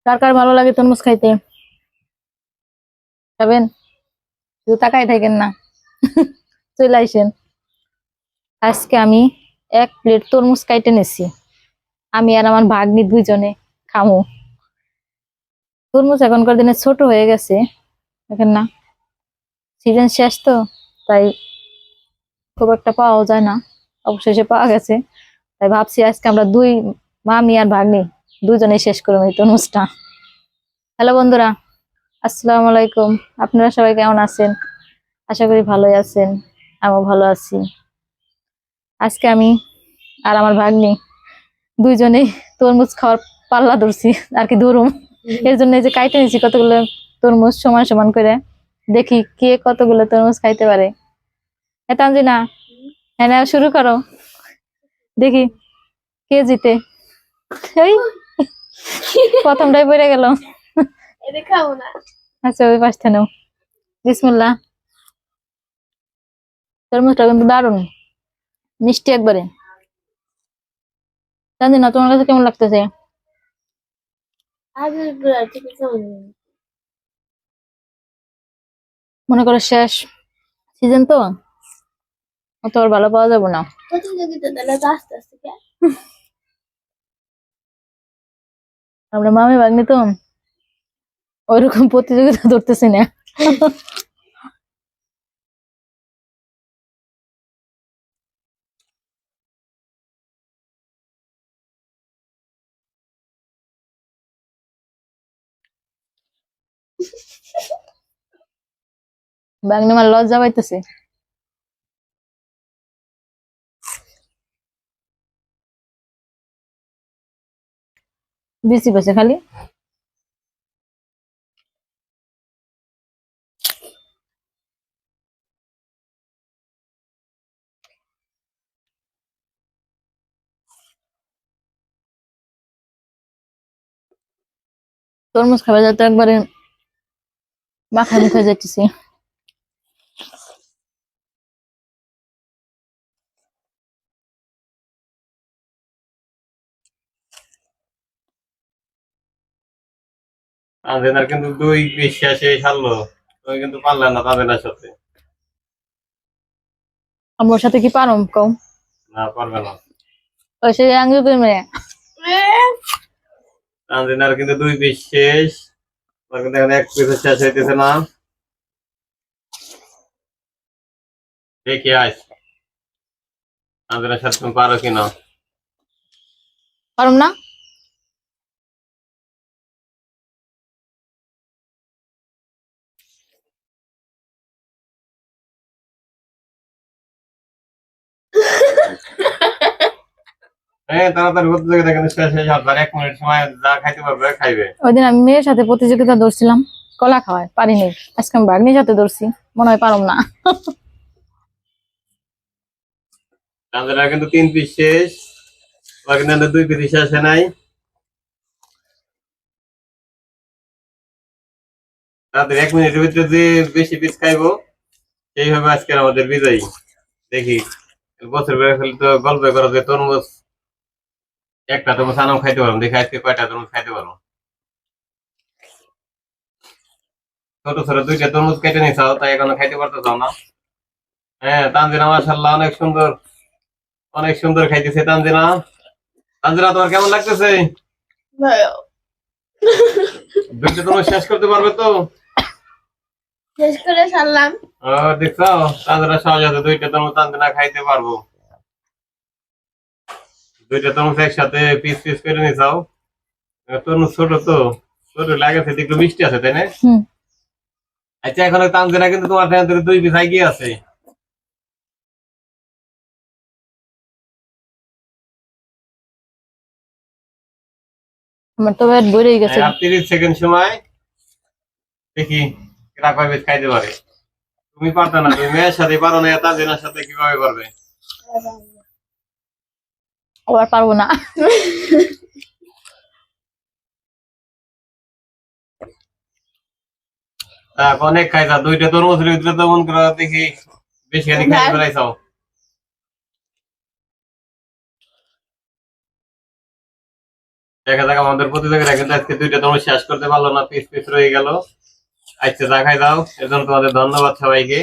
কার কার ভালো লাগে তরমুজ খাইতে? খাবেন? শুধু তাকাই থাকেন না। চলে আইসেন। আজকে আমি 1 প্লেট তরমুজ কাইটে নিছি। আমি আর আমার ভাগ্নি দুইজনে খামু। তরমুজ এখনকার দিনে ছোট হয়ে গেছে, দেখেন না? সিজন শেষ তো, তাই খুব একটা পাওয়াও যায় না। অবশেষে পাওয়া গেছে, তাই ভাবছি আজকে আমরা মামি আর ভাগ্নি দুজনেই শেষ করবো এই তরমুজটা। হ্যালো বন্ধুরা, আসসালামু আলাইকুম। আপনারা সবাই কেমন আছেন? আশা করি ভালোই আছেন, আমিও ভালো আছি। আজকে আমি আর আমার ভাগ্নি দুইজনেই তরমুজ খাওয়ার পাল্লা ধরছি, আর কি ধরুম। এর জন্য এই যে কাইটে নিছি কতগুলো তরমুজ সমান সমান করে, দেখি কে কতগুলো তরমুজ খাইতে পারে। হ্যাঁ তানজিনা, হ্যাঁ না, শুরু করো, দেখি কে জিতে। ওই প্রথমটাই পড়ে গেল। আচ্ছা ওই পাশটা নাও। বিসমিল্লাহ। তরমুজটা কিন্তু দারুণ মিষ্টি একবারে। তানজিনা, তোমার কাছে কেমন লাগতেছে? মনে করো শেষ সিজন তো, অত আর ভালো পাওয়া যাবে না। আমরা মামি ভাগ্নি তো ওইরকম প্রতিযোগিতা ধরতেছি না। ভাগ্নি আমার লজ্জা পাইতেছে। বেশি পেছে খালি। তরমুজ খাবে যাতে একবারে মাখা মুখে যাইতেছি। তানজিনার কিন্তু 2 পিস শেষে সারলো, তুমি কিন্তু পারলে না তানজিনার সাথে। আমার সাথে কি পারো কম? না, পারবে না। ওই সে আঙ্গুল করে মেরে। তানজিনার কিন্তু 2 পিস শেষ, তোমার কিন্তু এখন 1 পিস শেষ হইতেছে না। দেখি আজ তানজিনার সাথে তুমি পারো কিনা। পারুম না। হ্যাঁ, তাড়াতাড়ি প্রতিযোগিতা কিন্তু শেষ হয়ে যাবে, আর 1 মিনিট সময় যা খাইতে পারবে খাইবে। ওইদিন আমি মেয়ের সাথে প্রতিযোগিতা ধরছিলাম, কলা খাওয়ায় পারিনি। আজকে আমি ভাগ্নির সাথে ধরছি, মনে হয় পারুম না। তানজিনার কিন্তু 3 পিস শেষ, তোমার কিন্তু 2 পিস শেষে নাই। তাদের 1 মিনিটের ভিতরে যে বেশি পিস খাইবো সেই হবে আজকের আমাদের বিজয়ী। দেখি বছর বেড়ে ফেলে তো গল্প করো যে তরমুজ একটা তরমুজ আনাম খাইতে পারো, দেখি আজকে কয়টা তরমুজ খাইতে পারো। ছোট ছোট 2টা তরমুজ কেটে নিছাও, তাই এখনো খাইতে পারতেছাও না। হ্যাঁ, তানজিনা মাশাআল্লাহ অনেক সুন্দর, অনেক সুন্দর খাইতেছে তানজিনা। তানজিনা, তোমার কেমন লাগতেছে? 2টা তরমুজ শেষ করতে পারবে তো? শেষ করে সারলাম। ও, দেখছো তানজিনা সহজে 2টা তরমুজ তানজিনা খাইতে পারবো। 2টা তরমুজ একসাথে পিস পিস করে নিছাও। তরমুজ ছোট তো, ছোট লাগে সেটা একটু মিষ্টি আছে, তাই না? আচ্ছা, এখন তানজিনা কিন্তু তোমার থেকে 2 পিস এগিয়ে আছে। আমার তো পেট ভরেই গেছে। আর 30 সেকেন্ড সময়, দেখি এরা কয় পিস খাইতে পারে। তুমি পারতো না, তুমি মেয়ের সাথে পারো না, তানজিনার সাথে কিভাবে পারবে? আবার পারবো না। অনেক খাইছা, 2টা তরমুজের ভিতরে তো মন করে দেখি বেশি খানি খাই ফেলাইছাও। দেখা যাক আমাদের প্রতিযোগীরা কিন্তু আজকে 2টা তরমুজ শেষ করতে পারলো না, পিস পিস রয়ে গেল। আচ্ছা, দেখাই দাও, এর জন্য তোমাদের ধন্যবাদ সবাইকে।